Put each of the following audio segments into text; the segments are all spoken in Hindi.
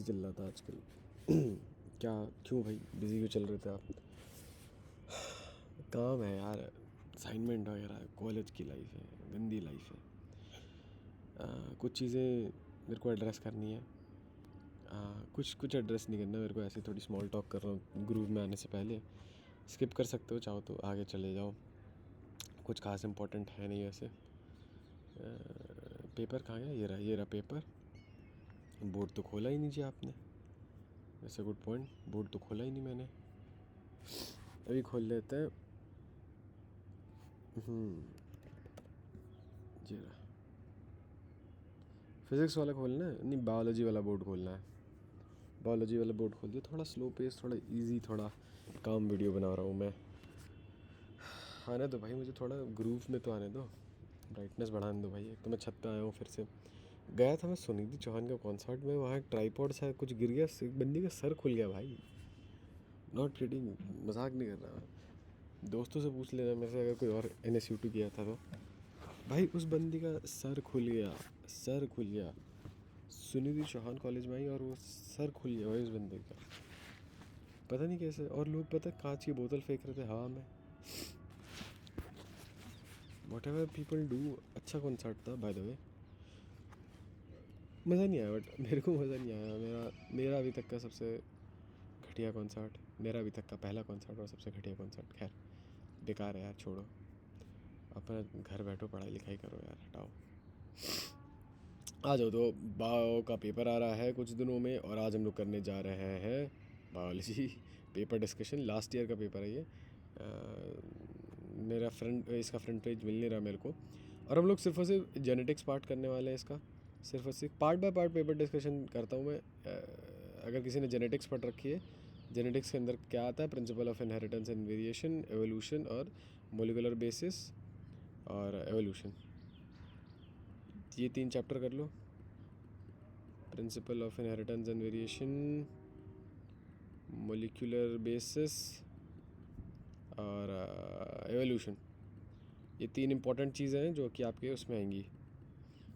बिज़ी चल रहा था आजकल। क्या? क्यों भाई बिज़ी क्यों चल रहे थे आप? काम है यार, असाइनमेंट वगैरह, कॉलेज की लाइफ है, गंदी लाइफ है। कुछ चीज़ें मेरे को एड्रेस करनी है, कुछ कुछ एड्रेस नहीं करना मेरे को। ऐसे थोड़ी स्मॉल टॉक कर रहा हूँ ग्रूव में आने से पहले। स्किप कर सकते हो चाहो तो, आगे चले जाओ, कुछ खास इंपॉर्टेंट है नहीं वैसे। पेपर कहाँ गया? ये रहा पेपर। बोर्ड तो खोला ही नहीं जी आपने, वैसे गुड पॉइंट। बोर्ड तो खोला ही नहीं मैंने, अभी खोल लेते हैं। जी रहा, फिज़िक्स वाला खोलना है, नहीं बायोलॉजी वाला बोर्ड खोलना है। बायोलॉजी वाला बोर्ड खोल दिया। थोड़ा स्लो पेस, थोड़ा इजी, थोड़ा काम वीडियो बना रहा हूँ मैं। आने दो भाई मुझे, थोड़ा ग्रूव में तो आने दो, ब्राइटनेस बढ़ाने दो भाई। एक तो मैं छत पे आया हूँ फिर से। गया था मैं सुनिधि चौहान का कॉन्सर्ट में, वहाँ ट्राईपॉड सा कुछ गिर गया, बंदी का सर खुल गया भाई। नॉट किडिंग, मजाक नहीं कर रहा मैं। दोस्तों से पूछ लेना मेरे से अगर कोई और NSU2 किया था तो। भाई उस बंदी का सर खुल गया, सर खुल गया। सुनिधि चौहान कॉलेज में आई और वो सर खुल गया भाई उस बंदे का, पता नहीं कैसे। और लोग पता कांच की बोतल फेंक रहे थे हवा में। What ever people do. अच्छा कॉन्सर्ट था बाय द वे, मज़ा नहीं आया, बट मेरे को मज़ा नहीं आया। मेरा अभी तक का सबसे घटिया कॉन्सर्ट, मेरा अभी तक का पहला कॉन्सर्ट और सबसे घटिया कॉन्सर्ट। खैर बेकार है यार, छोड़ो। अपना घर बैठो, पढ़ाई लिखाई करो यार, हटाओ। आ जाओ। तो बायो का पेपर आ रहा है कुछ दिनों में, और आज हम लोग करने जा रहे हैं biology paper discussion. Last year का पेपर है ये। मेरा इसका फ्रंट पेज मिल नहीं रहा मेरे को। और हम लोग सिर्फ और सिर्फ जेनेटिक्स पार्ट करने वाले हैं इसका। सिर्फ और सिर्फ part by part paper discussion करता हूँ मैं। अगर किसी ने जेनेटिक्स पढ़ रखी है, जेनेटिक्स के अंदर क्या आता है? Principle of inheritance and variation, evolution और मोलिकुलर बेसिस और एवोल्यूशन, ये 3 चैप्टर कर लो। Principle of inheritance and variation, molecular basis और एवोल्यूशन, ये 3 इंपॉर्टेंट चीज़ें हैं जो कि आपके उसमें आएंगी।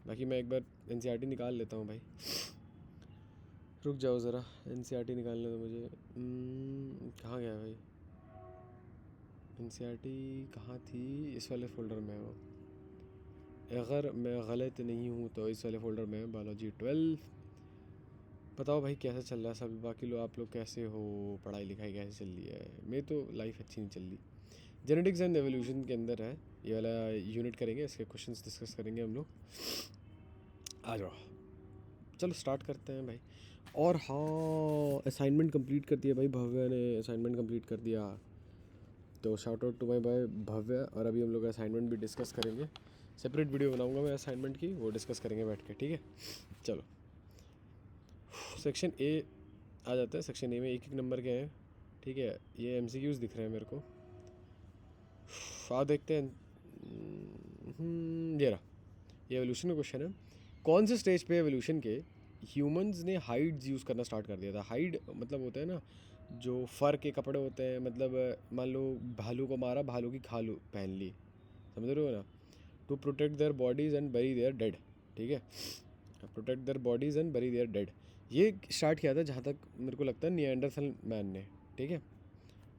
बाकी मैं एक बार NCERT निकाल लेता हूँ भाई, रुक जाओ ज़रा। NCERT निकालने दो मुझे। कहाँ गया भाई NCERT? कहाँ थी? इस वाले फ़ोल्डर में हो, अगर मैं गलत नहीं हूँ तो इस वाले फ़ोल्डर में बायोलॉजी 12। बताओ भाई कैसा चल रहा है सब? बाकी लोग, आप लोग कैसे हो? पढ़ाई लिखाई कैसे चल रही है? मेरी तो लाइफ अच्छी नहीं चल रही। जेनेटिक्स एंड एवोल्यूशन के अंदर है ये वाला यूनिट, करेंगे इसके क्वेश्चंस डिस्कस करेंगे हम लोग। आ जाओ, चलो स्टार्ट करते हैं भाई। और हाँ, असाइनमेंट कंप्लीट कर दिया भाई, भव्य ने असाइनमेंट कंप्लीट कर दिया, तो शाउट आउट टू माय भाई भव्य। और अभी हम लोग असाइनमेंट भी डिस्कस करेंगे, सेपरेट वीडियो बनाऊंगा मैं असाइनमेंट की, वो डिस्कस करेंगे बैठ के, ठीक है? चलो सेक्शन ए आ जाता है। सेक्शन ए में एक एक नंबर के हैं, ठीक है? ये MCQs दिख रहे हैं मेरे को, आप देखते हैं। ये रहा, ये एवोल्यूशन का क्वेश्चन है। कौन से स्टेज पे एवोल्यूशन के ह्यूमंस ने हाइड्स यूज़ करना स्टार्ट कर दिया था? हाइड मतलब होता है ना, जो फर के कपड़े होते हैं। मतलब मान लो भालू को मारा, भालू की खाल पहन ली, समझ रहे हो ना? To protect their bodies and bury their dead, ठीक है? Protect their bodies and bury their dead, ये स्टार्ट किया था जहाँ तक मेरे को लगता है निएंडरथल मैन ने, ठीक है?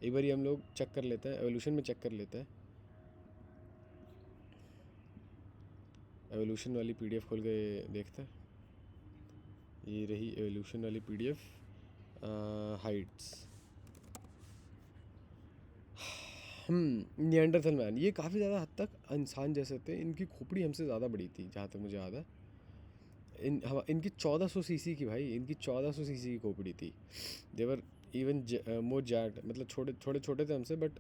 एक बार हम लोग चेक कर लेते हैं, एवोल्यूशन में चेक कर लेते हैं। एवोल्यूशन वाली PDF खोल के देखते हैं। ये रही एवोल्यूशन वाली PDF, हाइट्स। निएंडरथल मैन ये काफ़ी ज़्यादा हद तक इंसान जैसे थे। इनकी खोपड़ी हमसे ज़्यादा बड़ी थी जहाँ तक मुझे याद है। इनकी 1400 सीसी की भाई, इनकी 1400 सीसी की खोपड़ी थी। देवर इवन मोर जैक्ड, मतलब छोटे छोटे थे हमसे, but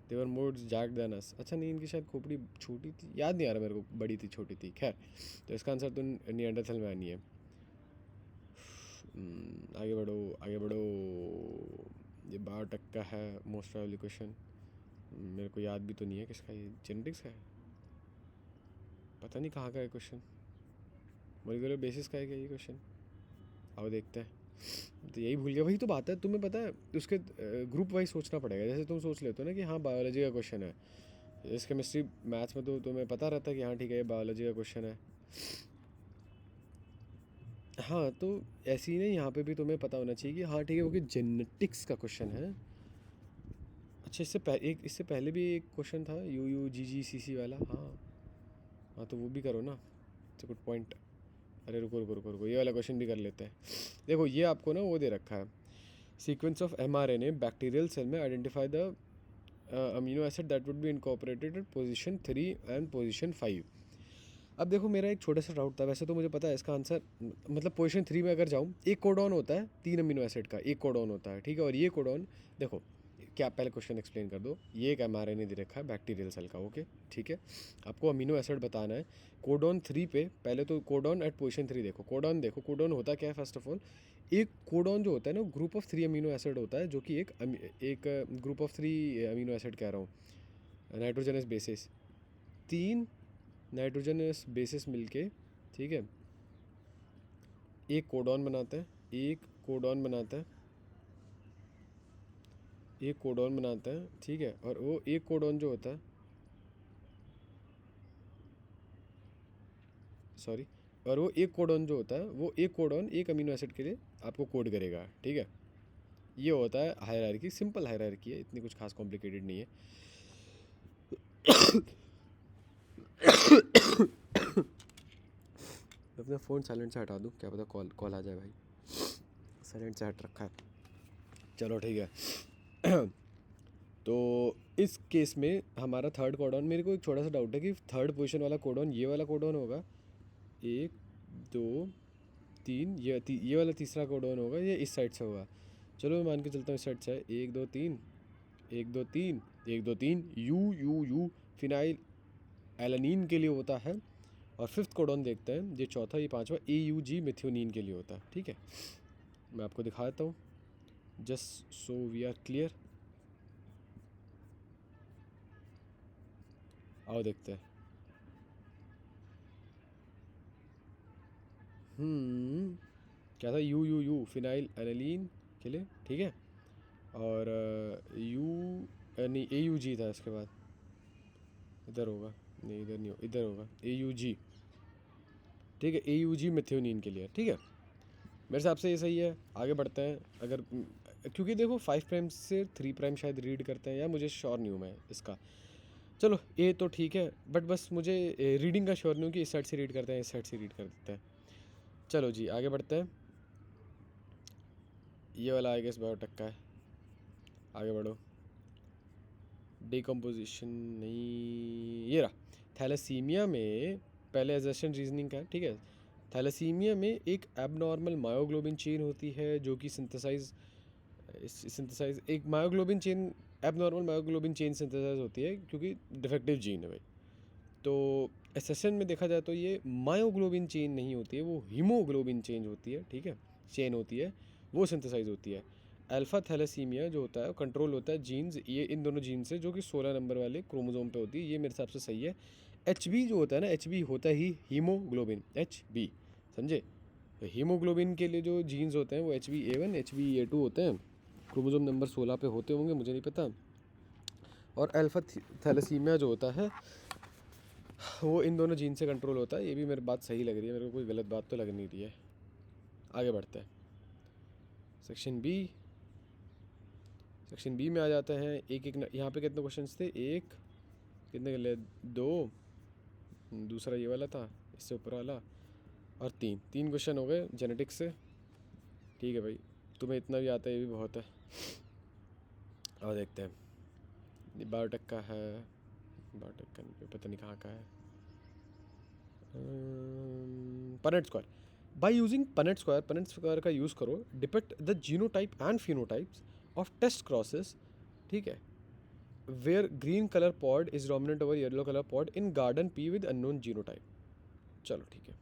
they were more jacked than us. अच्छा नहीं, इनकी शायद खोपड़ी छोटी थी, याद नहीं आ रहा मेरे को, बड़ी थी छोटी थी। खैर, तो इसका आंसर तो निएंडरथल मैन ही है। आगे बढ़ो आगे बढ़ो। ये 12 का है मोस्ट प्रोबेबली क्वेश्चन। मेरे को याद भी तो नहीं है किसका, ये जेनेटिक्स का है, पता नहीं कहाँ का है क्वेश्चन। मोलिकुलर बेसिस का है क्या ये क्वेश्चन? आओ देखते हैं। तो यही भूल गया, वही तो बात है। तुम्हें पता है उसके ग्रुप वाइज सोचना पड़ेगा। जैसे तुम सोच लेते हो ना कि हाँ बायोलॉजी का क्वेश्चन है, इस केमिस्ट्री मैथ्स में तो तुम्हें पता रहता है कि हाँ ठीक है ये बायोलॉजी का क्वेश्चन है। हाँ, तो ऐसे ही ना यहाँ पे भी तुम्हें पता होना चाहिए कि हाँ ठीक है, वो कि जेनेटिक्स का क्वेश्चन है। अच्छा, इससे पहले भी एक क्वेश्चन था UUGGCC वाला। हाँ हाँ, तो वो भी करो ना। It's good point. अरे रुको रुको रुको रुको, ये वाला क्वेश्चन भी कर लेते हैं। देखो ये आपको ना वो दे रखा है, sequence of mRNA bacterial cell में identify the amino acid that would be incorporated at position 3 and position 5। अब देखो मेरा एक छोटा सा डाउट था, वैसे तो मुझे पता है इसका आंसर। मतलब पोजीशन 3 में अगर जाऊँ, एक कोडॉन होता है 3 अमीनो एसिड का, एक कोडॉन होता है, ठीक है। और ये कोडॉन देखो, क्या पहले क्वेश्चन एक्सप्लेन कर दो। ये एक mRNA दे रखा है बैक्टीरियल सेल का, ओके ठीक है। आपको अमीनो एसिड बताना है कोडॉन 3 पे। पहले तो कोडॉन एट पोजीशन 3 देखो। कोडॉन होता क्या है फर्स्ट ऑफ ऑल। एक कोडॉन जो होता है ना, ग्रुप ऑफ 3 अमीनो एसिड होता है, जो कि एक ग्रुप ऑफ 3 अमीनो एसिड कह रहा हूँ, नाइट्रोजनस बेसिस। 3 नाइट्रोजनस बेसिस मिलके, ठीक है, एक कोडॉन बनाता है। एक कोडॉन बनाता है, एक कोडॉन बनाता है, ठीक है। और वो एक कोडॉन जो होता है, सॉरी, और वो एक कोडॉन जो होता है, वो एक कोडॉन एक अमीनो एसिड के लिए आपको कोड करेगा, ठीक है। ये होता है हायरार्की, सिंपल हायरार्की है, इतनी कुछ खास कॉम्प्लिकेटेड नहीं है। मैं अपना फ़ोन साइलेंट से हटा दूँ, क्या पता कॉल कॉल आ जाए भाई। साइलेंट से हट रखा है, चलो ठीक है। तो इस केस में हमारा थर्ड कोडॉन, मेरे को एक छोटा सा डाउट है कि थर्ड पोजीशन वाला कोडॉन ये वाला कोडॉन होगा, 1 2 3, ये वाला तीसरा कोडॉन होगा, ये इस साइड से होगा। चलो मैं मान के चलता हूँ इस साइड से है। 1 2 3, 1 2 3, 1 2 3, यू फिनाइल एलानीन के लिए होता है। और फिफ्थ कोडॉन देखते हैं, ये चौथा, ये पांचवा, AUG मिथ्योनीन के लिए होता है, ठीक है। मैं आपको दिखा देता हूँ just so we are clear. आओ देखते हैं। क्या था, यू फिनाइल एलानीन के लिए, ठीक है। और नहीं, AUG था इसके बाद। इधर होगा, नहीं इधर नहीं, इधर होगा AUG, ठीक है। AUG मिथ्योनीन के लिए, ठीक है। मेरे हिसाब से ये सही है। आगे बढ़ते हैं। अगर क्योंकि देखो 5 प्राइम से 3 प्राइम शायद रीड करते हैं, या मुझे श्योर नहीं हूँ मैं इसका। चलो ये तो ठीक है, बट बस मुझे रीडिंग का श्योर नहीं हूँ कि इस साइड से रीड करते हैं, इस साइड से रीड कर देते हैं। चलो जी आगे बढ़ते हैं। ये वाला आई गेस बायोटेक का है, आगे बढ़ो। डिकम्पोजिशन नहीं, ये रहा। थैलेसीमिया में, पहले एजर्शन रीजनिंग का है, ठीक है। थैलेसीमिया में एक एबनॉर्मल मायोग्लोबिन चेन होती है जो कि सिंथेसाइज एक myoglobin chain, abnormal myoglobin chain synthesise होती है क्योंकि डिफेक्टिव जीन है भाई। तो एसेशन में देखा जाए तो ये मायोग्लोबिन चेन नहीं होती है, वो हीमोग्लोबिन चेंज होती है, ठीक है, चेन होती है, वो सिंथेसाइज होती है। अल्फा थैलेसीमिया जो होता है कंट्रोल होता है जीन्स, ये इन दोनों जीन से, जो कि 16 नंबर वाले क्रोमोसोम पे होती है। ये मेरे हिसाब से सही है। HB जो होता है ना, HB होता ही हीमोग्लोबिन, HB, समझे। तो हीमोग्लोबिन के लिए जो जीन्स होते हैं वो HbA1 HbA2 होते हैं, क्रोमोसोम नंबर 16 पे होते होंगे, मुझे नहीं पता। और अल्फा थैलेसीमिया जो होता है वो इन दोनों जीन से कंट्रोल होता है। ये भी मेरी बात सही लग रही है, मेरे को कोई गलत बात तो लग नहीं रही है। आगे बढ़ते हैं। सेक्शन बी, सेक्शन बी में आ जाते हैं। एक एक यहाँ पे कितने क्वेश्चंस थे, एक कितने के लिए, 2, दूसरा ये वाला था इससे ऊपर वाला, और 3 क्वेश्चन हो गए जेनेटिक्स से, ठीक है भाई। तुम्हें इतना भी आता है, ये भी बहुत है। और देखते हैं, बायोटेक का है, बायोटेक का नहीं, पता नहीं कहाँ का है। Punnett square, by using Punnett square का यूज़ करो, depict the genotype and phenotypes of test crosses, ठीक है, where green colour pod is dominant over yellow colour pod in garden pea with unknown genotype. चलो ठीक है,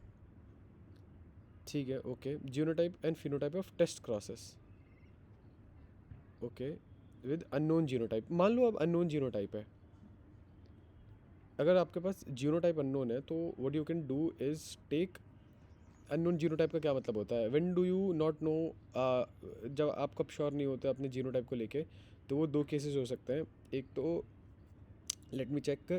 ठीक है, okay. Genotype and phenotype of test crosses, okay, with unknown genotype. मान लो अब अननोन जीनोटाइप है, अगर आपके पास जीनोटाइप अननोन है तो what you can do is take, unknown genotype का क्या मतलब होता है, when do you not know, जब आप कब श्योर नहीं होते अपने जीनोटाइप को लेके, तो वो 2 केसेस हो सकते हैं। एक तो let me check,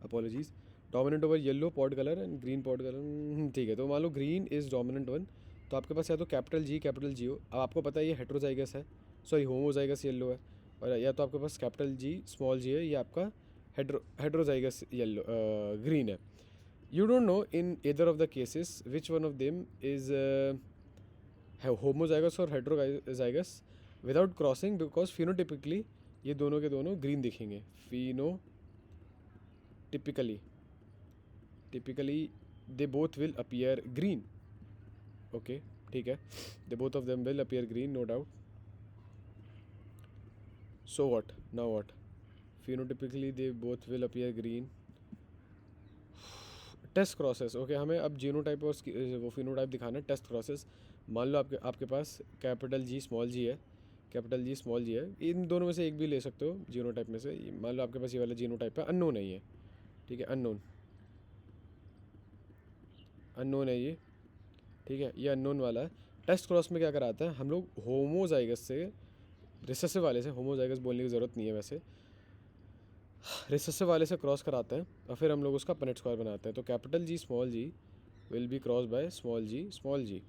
apologies, dominant over yellow pod colour and green pod colour, ठीक है। तो मान लो ग्रीन इज़ डोमिनेंट वन, तो आपके पास या तो कैपिटल जी हो, अब आपको पता है ये हेट्रोजाइगस है, सॉरी होमोजाइगस येलो है, और या तो आपके पास कैपिटल जी स्मॉल जी है, ये आपका हेट्रोजाइगस येलो ग्रीन है। You don't know in either of the cases which one of them is homozygous और heterozygous without crossing, because phenotypically ये दोनों के दोनों ग्रीन दिखेंगे। Typically they both will appear green, okay ठीक है, they both of them will appear green, no doubt. So what now, what phenotypically they both will appear green, test crosses, okay हमें अब जीनोटाइप और वो फिनोटाइप दिखाना है, टेस्ट क्रॉसेस। मान लो आपके पास कैपिटल जी स्मॉल जी है, कैपिटल जी स्मॉल जी है, इन दोनों में से एक भी ले सकते हो जीनोटाइप में से। मान लो आपके पास ये वाला जीनोटाइप है, अननोन है ये, ठीक है, अननोन है ये, ठीक है, ये अननोन वाला है। टेस्ट क्रॉस में क्या कराता है, हम लोग होमोजाइगस से, रिसेसिव वाले से, होमोजाइगस बोलने की ज़रूरत नहीं है वैसे, रिसेसिव वाले से क्रॉस कराते हैं और फिर हम लोग उसका पनेट स्क्वायर बनाते हैं। तो capital G small G will be cross by small G.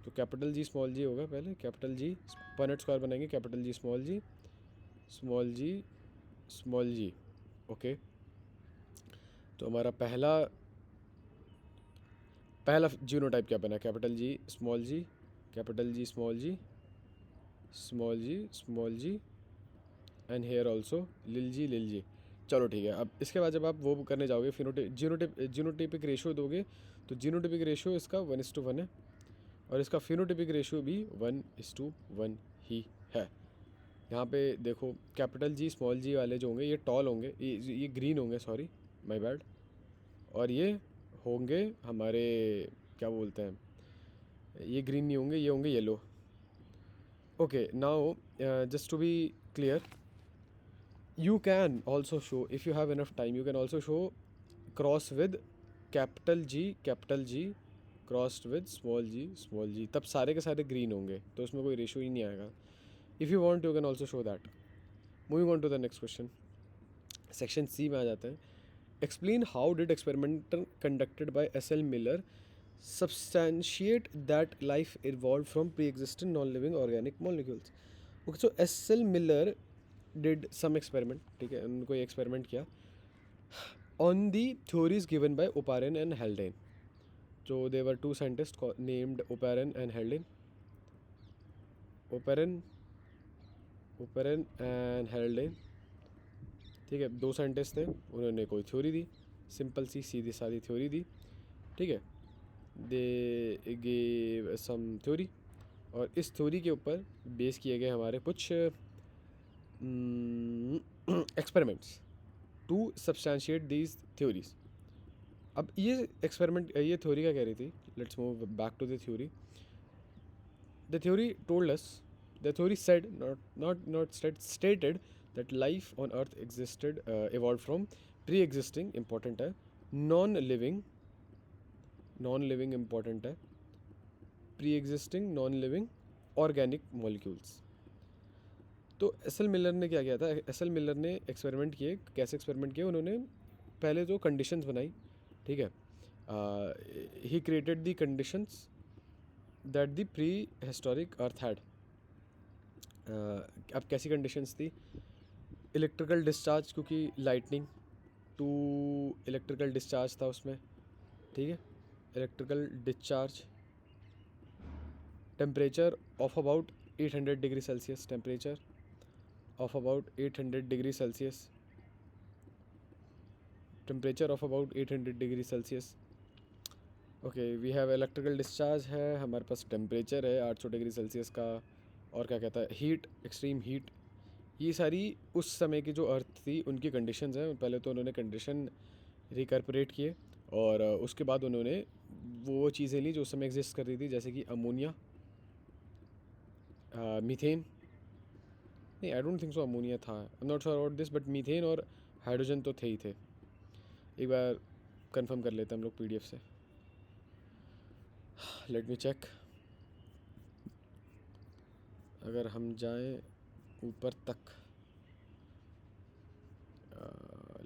तो कैपिटल जी स्मॉल जी होगा पहले, कैपिटल जी पनेट स्क्वायर बनाएंगे, capital G small G small G, okay. तो हमारा पहला जीनोटाइप क्या बना, capital G small G, capital G small G and here also लिल जी। चलो ठीक है, अब इसके बाद जब आप वो करने जाओगे जीनोटिपिक रेशियो दोगे, तो जीनोटिपिक रेशियो इसका 1:1 है, और इसका फिनोटिपिक रेशियो भी 1:1 ही है। यहाँ पे देखो कैपिटल जी स्मॉल जी वाले जो होंगे ये टॉल होंगे, ये ग्रीन होंगे, सॉरी माय बैड, और ये होंगे हमारे, क्या बोलते हैं, ये ग्रीन नहीं होंगे, ये होंगे yellow. Okay now just to be clear, you can also show, if you have enough time you can also show cross with capital G crossed with small g, तब सारे के सारे ग्रीन होंगे, तो उसमें कोई रेशियो ही नहीं आएगा। If you want you can also show that. Moving on to the next question, section C में आ जाते हैं। Explain how did experiment conducted by S L. Miller substantiate that life evolved from pre-existing non-living organic molecules। Okay so S L. Miller did some experiment, ठीक है, उनको ये एक्सपेरिमेंट किया on the theories given by Oparin and Haldane. जो they were two scientist named Oparin and हेल्डेन, operon and हेल्डेन, ठीक है, दो साइंटिस्ट थे, उन्होंने कोई थ्योरी दी, सिंपल सी सीधी सादी थ्योरी दी, ठीक है, दे गेव सम थ्योरी, और इस थ्योरी के ऊपर बेस किए गए हमारे कुछ experiments to substantiate these theories. अब ये एक्सपेरिमेंट, ये थ्योरी क्या कह रही थी, let's move back to the theory. The theory told us, the theory said, not stated that life on earth existed, evolved from pre-existing, important है, non-living important है, pre-existing non-living organic molecules। तो एस.एल. मिलर ने क्या किया था, एस.एल. मिलर ने एक्सपेरिमेंट किए, कैसे एक्सपेरिमेंट किए, उन्होंने पहले तो कंडीशंस बनाई, ठीक है, he created the conditions that the pre historic earth had. अब कैसी कंडीशंस थी, इलेक्ट्रिकल डिस्चार्ज, क्योंकि लाइटनिंग टू इलेक्ट्रिकल डिस्चार्ज था उसमें, ठीक है, electrical discharge, temperature of about 800 degree Celsius, temperature of about 800 degree Celsius, temperature of about 800 degree Celsius। Okay we have electrical discharge है, हमारे पास टेम्परेचर है 800 डिग्री सेल्सियस का, और क्या कहता है, हीट, एक्सट्रीम हीट। ये सारी उस समय की जो अर्थ थी उनकी कंडीशंस हैं। पहले तो उन्होंने कंडीशन रिकॉर्पोरेट किए, और उसके बाद उन्होंने वो चीज़ें ली जो उस समय एग्जिस्ट कर रही थी, जैसे कि अमोनिया, मीथेन, नहीं I don't think so ammonia था, I am not sure about this, but methane और हाइड्रोजन तो थे ही थे। एक बार कंफर्म कर लेते हैं हम लोग पीडीएफ से, लेट मी चेक। अगर हम जाएं ऊपर तक,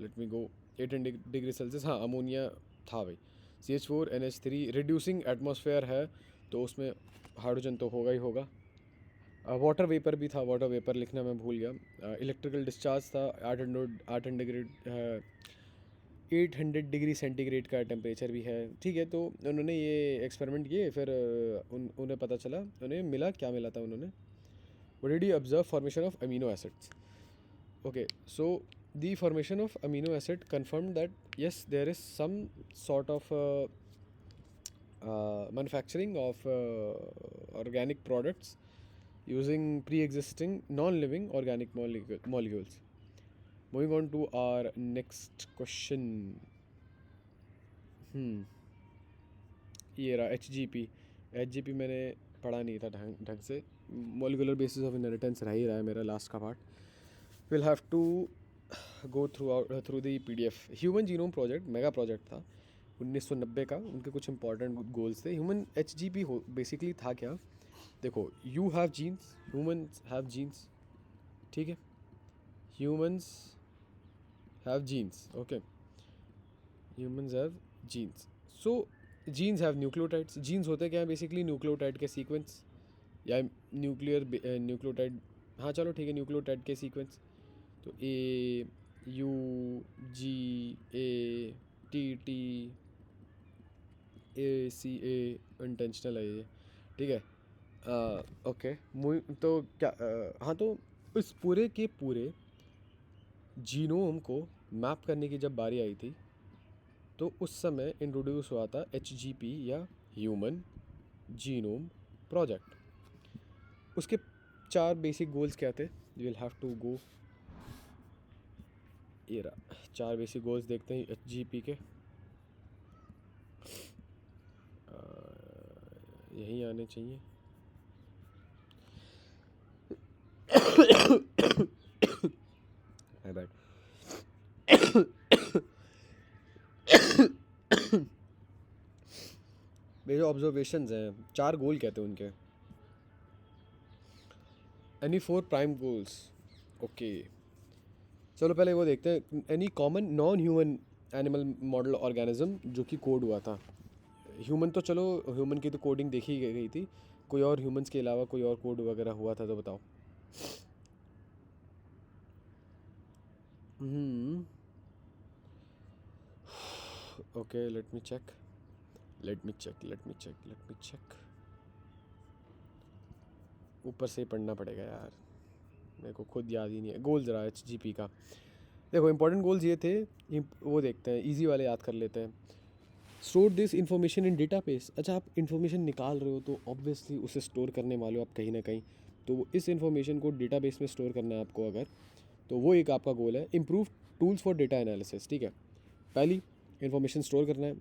लेट मी गो 800 डिग्री सेल्सियस, हाँ अमोनिया था भाई। CH4NH3 रिड्यूसिंग एटमॉस्फेयर है, तो उसमें हाइड्रोजन तो होगा ही होगा। वाटर वेपर भी था, वाटर वेपर लिखना मैं भूल गया। इलेक्ट्रिकल डिस्चार्ज था, 800 डिग्री सेंटीग्रेड का टेम्परेचर भी है, ठीक है। तो उन्होंने ये एक्सपेरिमेंट किए, फिर उन्हें पता चला, उन्हें मिला क्या मिला था उन्होंने, what did you observe, formation of amino acids. Okay, so the formation of amino acid confirmed that yes, there is some sort of manufacturing of organic products using pre-existing non-living organic molecules. Moving on to our next question. ये रहा एच जी पी मैंने पढ़ा नहीं था ढंग से। मोलिकुलर बेसिस ऑफ इनहेरिटेंस रह ही रहा है मेरा लास्ट का part. Will have to go through the PDF। Human genome project mega project था 1990 का। उनके कुछ इंपॉर्टेंट गोल्स थे। ह्यूमन HGP बेसिकली था क्या, देखो, you have genes, humans have genes, ठीक है, humans have genes, okay, humans have genes. So genes have nucleotides. Genes होते क्या है, बेसिकली न्यूक्लियोटाइड के सीक्वेंस, या न्यूक्लियोटाइड, हाँ चलो ठीक है, न्यूक्लियोटाइड के सीक्वेंस। तो AUGATT ACA इंटेंशनल है ये, ठीक है। ओके, तो क्या, हाँ, तो इस पूरे के पूरे जीनोम को मैप करने की जब बारी आई थी, तो उस समय इंट्रोड्यूस हुआ था HGP या ह्यूमन जीनोम प्रोजेक्ट। उसके 4 बेसिक गोल्स क्या थे, you will have to go, ये रहा 4 बेसिक गोल्स देखते हैं HGP के। यही आने चाहिए। My bad. मेरे ऑब्जर्वेशंस हैं, 4 गोल कहते हैं उनके। Any 4 prime goals, okay. चलो पहले वो देखते हैं, any common noun human animal model organism जो कि कोड हुआ था। ह्यूमन तो चलो, ह्यूमन की तो कोडिंग देखी गई थी, कोई और ह्यूमंस के अलावा कोई और कोड वगैरह हुआ था तो बताओ। Okay, let me check. ऊपर से ही पढ़ना पड़ेगा यार, मेरे को खुद याद ही नहीं है। गोल्स रहा HGP का, देखो इंपॉर्टेंट गोल्स ये थे, वो देखते हैं, इजी वाले याद कर लेते हैं। Store this information in database. अच्छा, आप इन्फॉर्मेशन निकाल रहे हो तो ऑब्वियसली उसे स्टोर करने वाले हो आप कहीं ना कहीं, तो इस इन्फॉर्मेशन को डेटाबेस में स्टोर करना है आपको अगर, तो वो एक आपका गोल है। Improve tools for data analysis, ठीक है, पहली इन्फॉर्मेशन स्टोर करना है।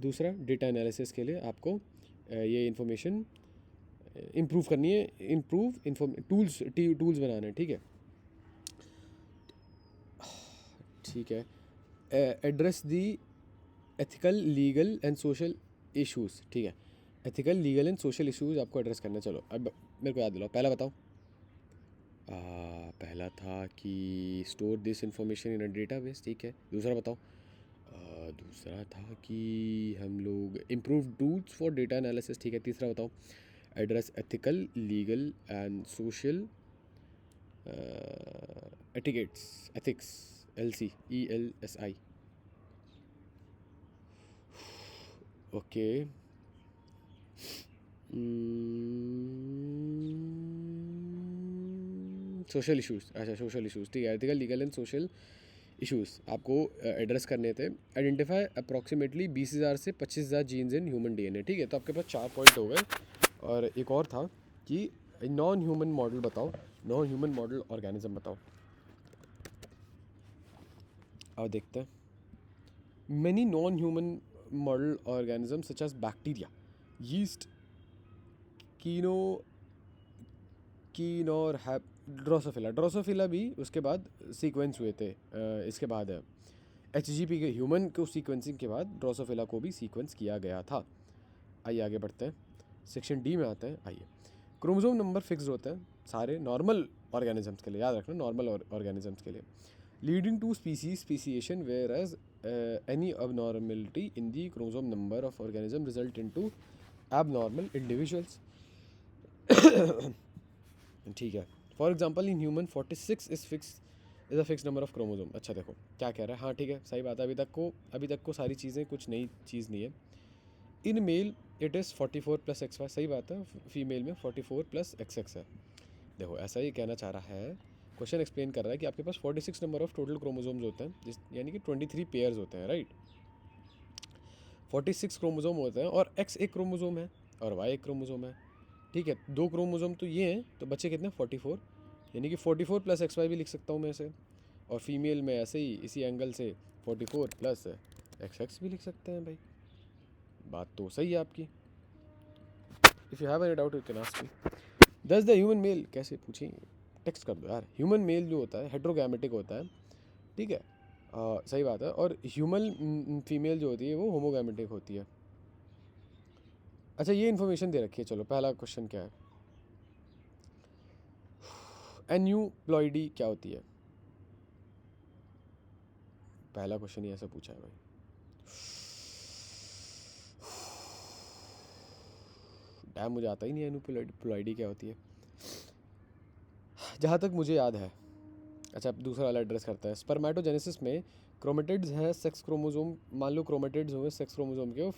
दूसरा, डेटा एनालिसिस के लिए आपको ये इन्फॉर्मेशन इम्प्रूव करनी है, टूल्स बनाने हैं, ठीक है, ठीक है। Address the ethical, legal and social issues, ठीक है, ethical, legal and social issues आपको एड्रेस करना है। चलो अब मेरे को याद दिलाओ, पहला बताओ। पहला था कि store this information in a database, ठीक है। दूसरा बताओ। दूसरा था कि हम लोग improve tools for data analysis, ठीक है। तीसरा बताओ, address ethical, legal and social ethics, ELSI, okay. Social issues, अच्छा सोशल इश्यूज़, ठीक है, ethical, legal and social issues आपको एड्रेस करने थे। आइडेंटिफाई अप्रॉक्सीमेटली 20,000 से 25,000 जीन्स इन ह्यूमन DNA, ठीक है। तो आपके पास 4 पॉइंट हो गए। और एक और था कि नॉन ह्यूमन मॉडल बताओ, नॉन ह्यूमन मॉडल ऑर्गेनिज्म बताओ। अब देखते हैं, many non human model organism such as bacteria, yeast, कीनोर हैप, ड्रोसोफिला भी उसके बाद सीक्वेंस हुए थे। इसके बाद HGP के ह्यूमन को सीक्वेंसिंग के बाद ड्रोसोफिला को भी सीक्वेंस किया गया था। आइए आगे बढ़ते हैं, सेक्शन D में आते हैं। आइए, क्रोमोसोम नंबर फिक्स होते हैं सारे नॉर्मल ऑर्गेनिजम्स के लिए, याद रखना, नॉर्मल ऑर्गेनिजम्स के लिए, leading to speciation whereas any abnormality in the chromosome number of organism result into abnormal individuals. ठीक है. For example in human 46 is a fix number of chromosome. अच्छा देखो क्या कह रहा है. हाँ ठीक है, सही बात है. अभी तक को सारी चीज़ें, कुछ नई चीज़ नहीं है. In male it is 44 plus XY. सही बात है. फीमेल में 44 प्लस XX है. देखो ऐसा ही कहना चाह रहा है. क्वेश्चन एक्सप्लेन कर रहा है कि आपके पास 46 नंबर ऑफ टोटल क्रोमोजोम्स होते हैं, यानी कि 23 पेयर्स होते हैं, राइट. 46 क्रोमोजोम होते हैं और X एक क्रोमोजोम है और Y एक क्रोमोजोम है. ठीक है, 2 क्रोमोजोम तो ये हैं, तो बच्चे कितने 44, यानी कि 44 प्लस XY भी लिख सकता हूँ मैं इसे. और फीमेल में ऐसे ही इसी एंगल से 44 प्लस XX भी लिख सकते हैं भाई. बात तो सही है आपकी. If you have any doubt you can ask me. दस द ह्यूमन मेल, कैसे पूछें, टेक्स्ट कर दो यार. ह्यूमन मेल जो होता है हेट्रोगैमेटिक होता है, ठीक है. सही बात है. और ह्यूमन फीमेल जो होती है वो होमोगैमेटिक होती है. अच्छा ये इन्फॉर्मेशन दे रखी है. चलो पहला क्वेश्चन क्या है. एन्यूप्लॉइडी क्या होती है. पहला क्वेश्चन ही ऐसा पूछा है भाई. डैम, मुझे आता ही नहीं एन्यूप्लॉइडी क्या होती है. जहाँ तक मुझे याद है. अच्छा दूसरा वाला एड्रेस करता है. स्पर्मेटोजेनेसिस में क्रोमेटिड्स हैं सेक्स क्रोमोजोम. मान लो क्रोमेटिड्स हुए सेक्स क्रोमोजोम के, वो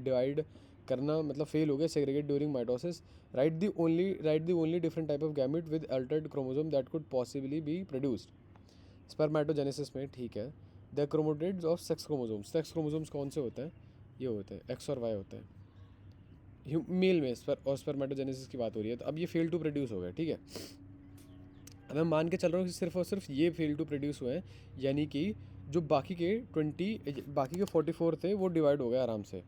डिवाइड करना मतलब फेल हो गए, segregate during mitosis. Right the only different type of gamete with Altered chromosome that could possibly be produced spermatogenesis में. ठीक है. The chromatids of sex chromosomes. Sex chromosomes कौन से होते हैं. ये होते हैं X और Y होते हैं मेल में. और स्पर्मेटोजेनेसिस की बात हो रही है, तो अब ये फेल टू प्रोड्यूस हो गया. ठीक है. अब मैं मान के चल रहा हूँ कि सिर्फ और सिर्फ ये फेल टू प्रोड्यूस हुए हैं, यानी कि जो बाकी के 44 थे वो डिवाइड हो गए आराम से.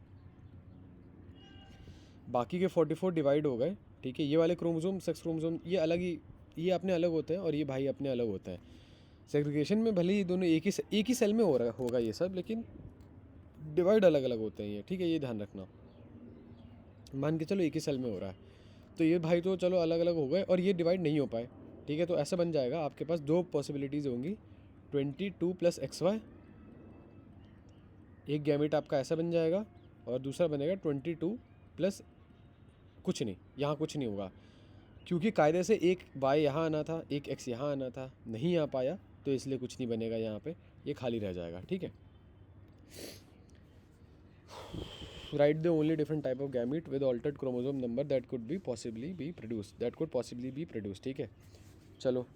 बाकी के 44 डिवाइड हो गए. ठीक है. ये वाले क्रोमोजोम सेक्स क्रोमोजोम ये अलग ही, ये अपने अलग होते हैं और ये भाई अपने अलग होते हैं. सेग्रीगेशन में भले ही दोनों एक ही सेल में हो रहा होगा ये सब, लेकिन डिवाइड अलग अलग होते हैं ये. ठीक है, ये ध्यान रखना. मान के चलो एक ही सेल में हो रहा है, तो ये भाई तो चलो अलग अलग हो गए और ये डिवाइड नहीं हो पाए. ठीक है, तो ऐसा बन जाएगा आपके पास दो पॉसिबिलिटीज़ होंगी. 22 प्लस XY, एक गैमेट आपका ऐसा बन जाएगा, और दूसरा बनेगा 22 प्लस कुछ नहीं. यहाँ कुछ नहीं होगा क्योंकि कायदे से एक Y यहाँ आना था, एक X यहाँ आना था, नहीं आ पाया, तो इसलिए कुछ नहीं बनेगा यहाँ पे, ये खाली रह जाएगा. ठीक है. Right the only different type of gamete with altered chromosome number that could possibly be produce. ठीक है. चलो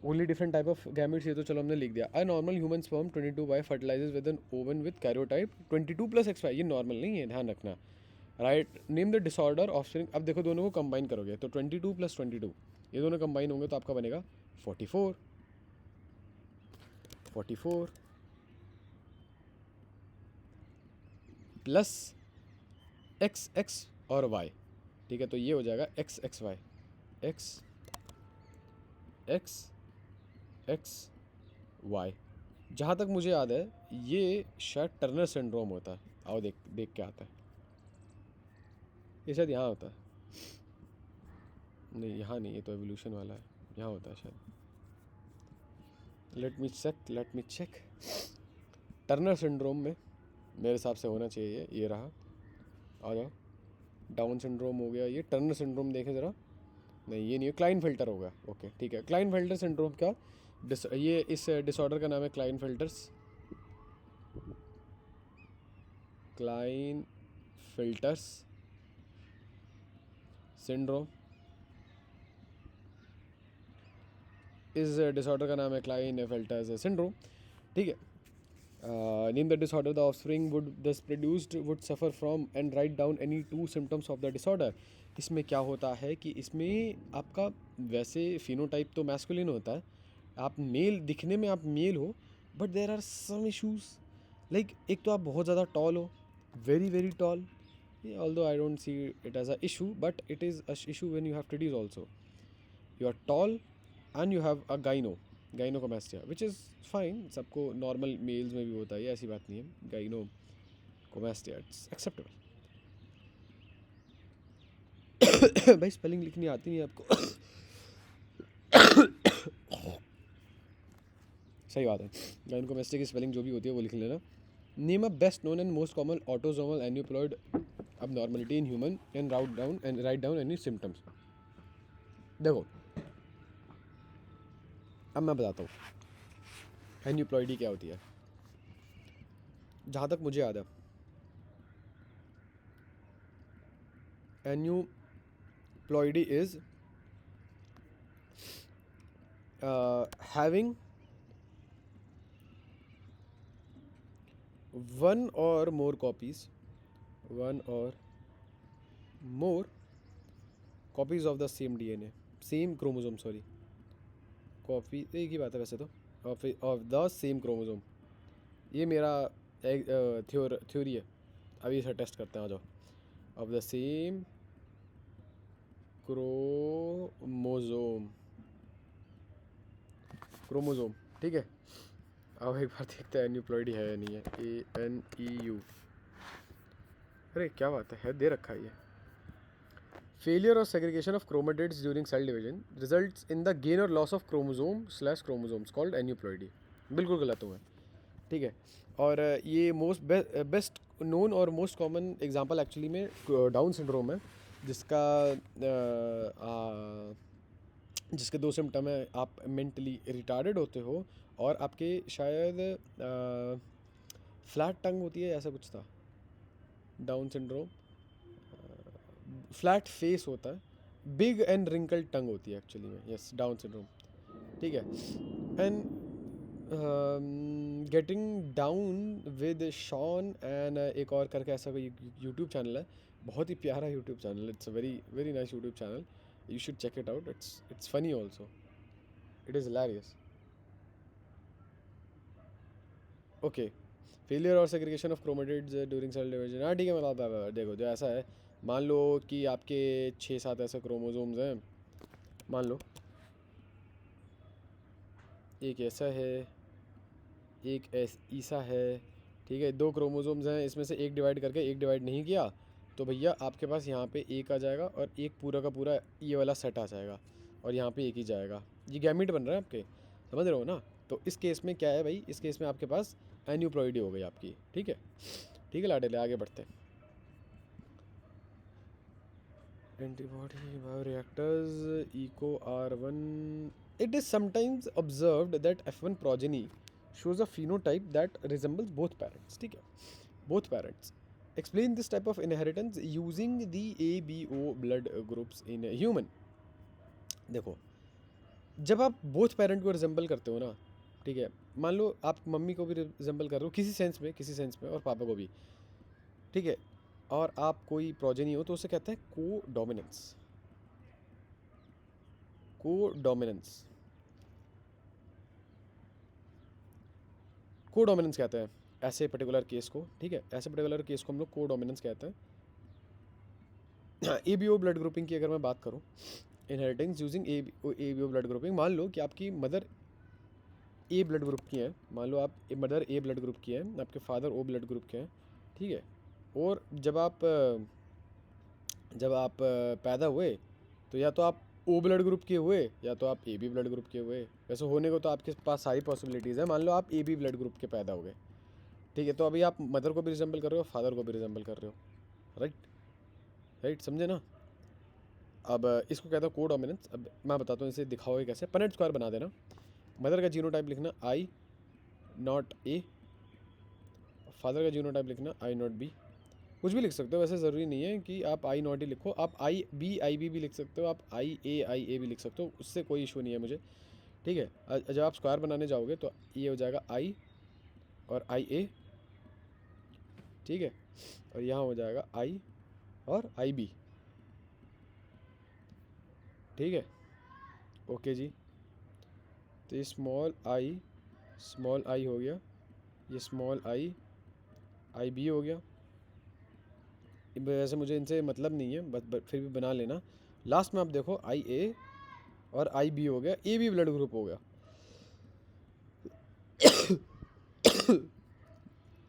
only different type of gametes, ये तो चलो हमने लिख दिया. A normal human sperm 22Y fertilises with an ovum with karyotype 22 plus XY. ये नॉर्मल नहीं है, ध्यान रखना. Right. Name the disorder offspring. अब देखो दोनों को कंबाइन करोगे तो 22 प्लस 22, ये दोनों कंबाइन होंगे तो आपका बनेगा 44 प्लस XX और Y. ठीक है, तो ये हो जाएगा XXY. XXY. जहाँ तक मुझे याद है ये शायद टर्नर सिंड्रोम होता है. आओ देख के आता है. ये शायद यहाँ होता है. नहीं यहाँ नहीं, ये तो एवोल्यूशन वाला है. यहाँ होता है शायद. Let me check. Turner syndrome में मेरे हिसाब से होना चाहिए. ये रहा. आ जाओ. डाउन सिंड्रोम हो गया. ये टर्नर सिंड्रोम देखें ज़रा. नहीं ये नहीं है, क्लाइनफेल्टर होगा. ओके ठीक है. क्लाइनफेल्टर सिंड्रोम का ये इस डिसऑर्डर का नाम है क्लाइनफेल्टर्स सिंड्रोम. इस डिसऑर्डर का नाम है क्लाइनफेल्टर्स सिंड्रोम. ठीक है. Name the disorder. The offspring would thus produced would suffer from and write down any 2 symptoms of the disorder. इसमें क्या होता है कि इसमें आपका वैसे फिनोटाइप तो मैस्कुलिन होता है, आप मेल दिखने में आप मेल हो, but there are some issues. Like एक तो आप बहुत ज़्यादा टॉल हो, very very tall. although I don't see it as a issue, but it is a issue when you have titties also. You are tall and you have a gynecomastia, which is fine. सबको नॉर्मल मेल्स में भी होता है, ऐसी बात नहीं है. gynecomastia, it's acceptable. भाई स्पेलिंग लिखनी आती नहीं आपको. सही बात है। गायनोकोमेस्टिक की स्पेलिंग जो भी होती है वो लिख लेना। Name a best known and most common autosomal aneuploid abnormality in human and write down any symptoms। देखो अब मैं बताता हूँ एन्यूप्लॉइडी क्या होती है। जहाँ तक मुझे याद है, aneuploidy is having one or more copies of the same DNA, same chromosome, sorry, copy एक ही बात है वैसे तो, ऑफ द सेम क्रोमोसोम। ये मेरा थ्योरी है। अभी इसे टेस्ट करते हैं, आ जाओ। ऑफ द सेम क्रोमोसोम, ठीक है। अब एक बार देखते हैं एन्यूप्लॉइडी है या नहीं है। ANEU, अरे क्या बात है दे रखा है ये। Failure of segregation of chromatids during cell division results in the gain or loss of chromosomes called aneuploidy. बिल्कुल गलत हूँ मैं, ठीक है। और ये मोस्ट बेस्ट नोन और मोस्ट कॉमन एग्जांपल एक्चुअली में डाउन सिंड्रोम है, जिसके 2 सिम्टम है। आप मेंटली रिटार्डेड होते हो और आपके शायद फ्लैट टंग होती है, ऐसा कुछ था। डाउन सिंड्रोम फ्लैट फेस होता है, बिग एंड रिंकल टंग होती है एक्चुअली में, यस डाउन सिंड्रोम, ठीक है। And getting down with Shaun and एक और करके ऐसा कोई यूट्यूब चैनल है, बहुत ही प्यारा YouTube channel, it's a very very nice YouTube channel, you should check it out. It's funny also, it is hilarious। okay, failure और segregation of chromatids during cell division, हाँ ठीक है। मतलब देखो जो ऐसा है, मान लो कि आपके 6-7 ऐसे क्रोमोसोम्स हैं, मान लो एक ऐसा है, एक ऐसा है, ठीक है। 2 क्रोमोसोम्स हैं, इसमें से एक डिवाइड करके एक डिवाइड नहीं किया तो भैया आपके पास यहाँ पे एक आ जाएगा और एक पूरा का पूरा ये वाला सेट आ जाएगा और यहाँ पे एक ही जाएगा। ये गैमीट बन रहा है आपके, समझ रहे हो ना। तो इस केस में क्या है भाई, इस केस में आपके पास एन्यूप्लॉइडी हो गई आपकी, ठीक है। ठीक है लाडेले, आगे बढ़ते हैं। Antibody bioreactors Eco R1, it is sometimes observed that F1 progeny shows a phenotype that resembles both parents, ठीक है, both parents। Explain this type of inheritance using the ABO blood groups in a human। देखो जब आप बोथ पेरेंट को रिजेंबल करते हो ना, ठीक है, मान लो आप मम्मी को भी रिजेंबल कर रहे हो किसी सेंस में और पापा को भी, ठीक है, और आप कोई प्रोजेनी हो तो उसे कहते हैं कोडोमिनेंस। कोडोमिनेंस कहते हैं ऐसे पर्टिकुलर केस को, ठीक है। ऐसे पर्टिकुलर केस को हम लोग कोडोमिनेंस कहते हैं। ABO ब्लड ग्रुपिंग की अगर मैं बात करूं, inheritance using ABO blood grouping, मान लो कि आपकी मदर A ब्लड ग्रुप की है, मान लो आप मदर A ब्लड ग्रुप की है, आपके फादर O ब्लड ग्रुप के हैं, ठीक है। और जब आप पैदा हुए तो या तो आप O ब्लड ग्रुप के हुए या तो आप AB ब्लड ग्रुप के हुए। वैसे होने को तो आपके पास सारी पॉसिबिलिटीज़ है। मान लो आप AB ब्लड ग्रुप के पैदा हो गए, ठीक है, तो अभी आप मदर को भी रिजेंबल कर रहे हो, फादर को भी रिजेंबल कर रहे हो, राइट, समझे ना। अब इसको कहता हूँ कोडोमिनेंस। अब मैं बताता हूँ इसे दिखाओगे कैसे। पनेट स्क्वायर बना देना, मदर का जीनोटाइप लिखना I0A, फादर का जीनोटाइप लिखना I0B। कुछ भी लिख सकते हो, वैसे ज़रूरी नहीं है कि आप I0 ही लिखो, आप IB भी लिख सकते हो, आप IA भी लिख सकते हो, उससे कोई इशू नहीं है मुझे, ठीक है। जब आप स्क्वायर बनाने जाओगे तो ये हो जाएगा I और IA, ठीक है, और यहाँ हो जाएगा I और IB, ठीक है, ओके जी। तो ये स्मॉल आई हो गया, ये स्मॉल IB हो गया। वैसे मुझे इनसे मतलब नहीं है, बस फिर भी बना लेना। लास्ट में आप देखो IA और IB हो गया, AB ब्लड ग्रुप हो गया।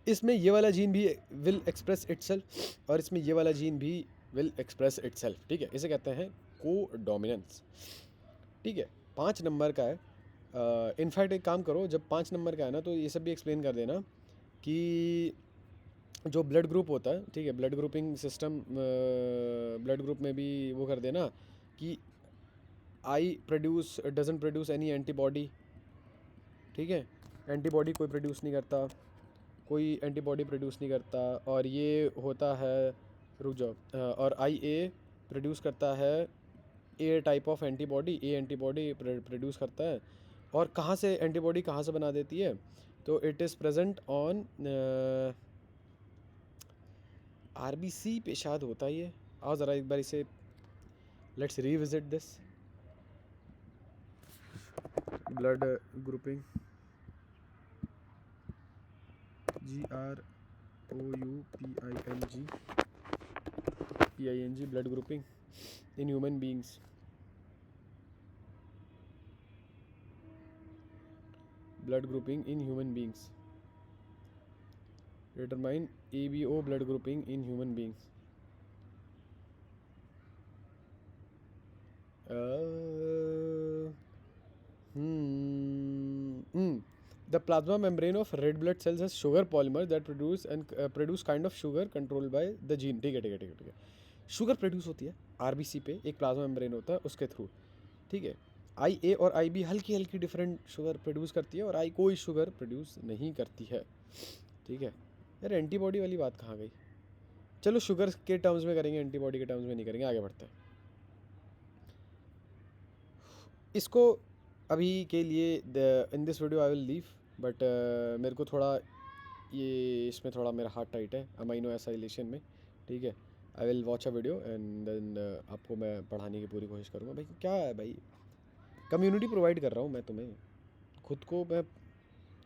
इसमें ये वाला जीन भी विल एक्सप्रेस इटसेल्फ और इसमें ये वाला जीन भी विल एक्सप्रेस इटसेल्फ, ठीक है। इसे कहते हैं कोडोमिनेंस, ठीक है। 5 नंबर का है इनफैक्ट एक काम करो, जब 5 नंबर का है ना तो ये सब भी एक्सप्लेन कर देना कि जो ब्लड ग्रुप होता है, ठीक है, blood grouping system, blood group में भी वो कर देना कि I produce doesn't produce any antibody, ठीक है, एंटीबॉडी कोई प्रोड्यूस नहीं करता, कोई एंटीबॉडी प्रोड्यूस नहीं करता, और ये होता है, रुक जाओ, और आई ए प्रोड्यूस करता है a type of antibody, a antibody produce करता है। और कहाँ से एंटीबॉडी कहाँ से बना देती है, तो it is present on RBC पे शायद होता ही है। आओ ज़रा एक बार इसे let's revisit this blood grouping, GROUPING blood grouping in human beings. Blood grouping in human beings. Determine ABO blood grouping in human beings. The plasma membrane of red blood cells has sugar polymer that produce kind of sugar controlled by the gene. ठीक है। शुगर प्रोड्यूस होती है आरबीसी पे, एक प्लाज्मा मेम्ब्रेन होता है उसके थ्रू, ठीक है। आई ए और आई बी हल्की हल्की डिफरेंट शुगर प्रोड्यूस करती है और आई कोई शुगर प्रोड्यूस नहीं करती है, ठीक है। यार एंटीबॉडी वाली बात कहाँ गई? चलो शुगर के टर्म्स में करेंगे, एंटीबॉडी के टर्म्स में नहीं करेंगे, आगे बढ़ते हैं। इसको अभी के लिए in this video I will leave, but मेरे को थोड़ा ये इसमें थोड़ा मेरा हार्ट टाइट है अमाइनो एसाइलेशन में, ठीक है। I will watch a video and then आपको मैं पढ़ाने की पूरी कोशिश करूँगा। भाई क्या है भाई, कम्युनिटी प्रोवाइड कर रहा हूँ मैं तुम्हें, खुद को मैं,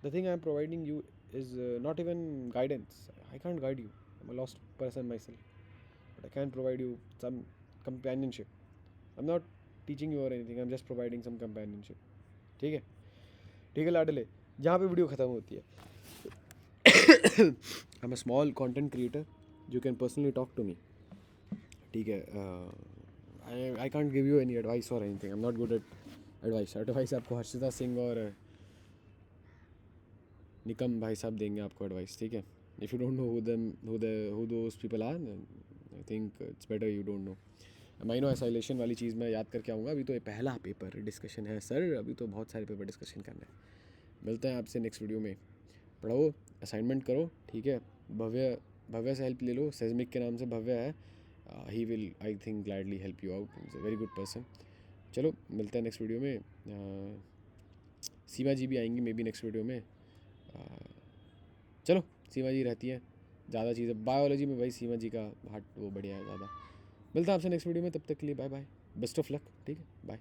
the thing I am providing you is not even guidance, I can't guide you, I am a lost person myself, but I can provide you some companionship, I am not teaching you or anything, I am just providing some companionship, ठीक है लाडले। जहाँ पे वीडियो ख़त्म होती है, I am a small content creator, you can personally talk to me, ठीक है। I can't give you any advice और anything, I am not good at advice आपको हर्षिता सिंह और निकम भाई साहब देंगे आपको एडवाइस, ठीक है। If you don't know who those people are, I think it's better you don't know. Aminoacylation वाली चीज़ मैं याद करके आऊँगा, अभी तो ये पहला पेपर डिस्कशन है सर, अभी तो बहुत सारे पेपर डिस्कशन करना है। मिलते हैं आपसे नेक्स्ट वीडियो में, पढ़ो, असाइनमेंट करो, ठीक है। भव्य से हेल्प ले लो, सेजमिक के नाम से भव्य है, he will I think gladly help you out, is a very good person. चलो मिलते हैं नेक्स्ट वीडियो में। सीमा जी भी आएंगी मे बी नेक्स्ट वीडियो में, चलो सीमा जी रहती हैं ज़्यादा चीज़ें बायोलॉजी में, भाई सीमा जी का हार्ट वो बढ़िया है ज़्यादा। मिलता है आपसे नेक्स्ट वीडियो में, तब तक के लिए bye bye, best of luck, ठीक है, बाय।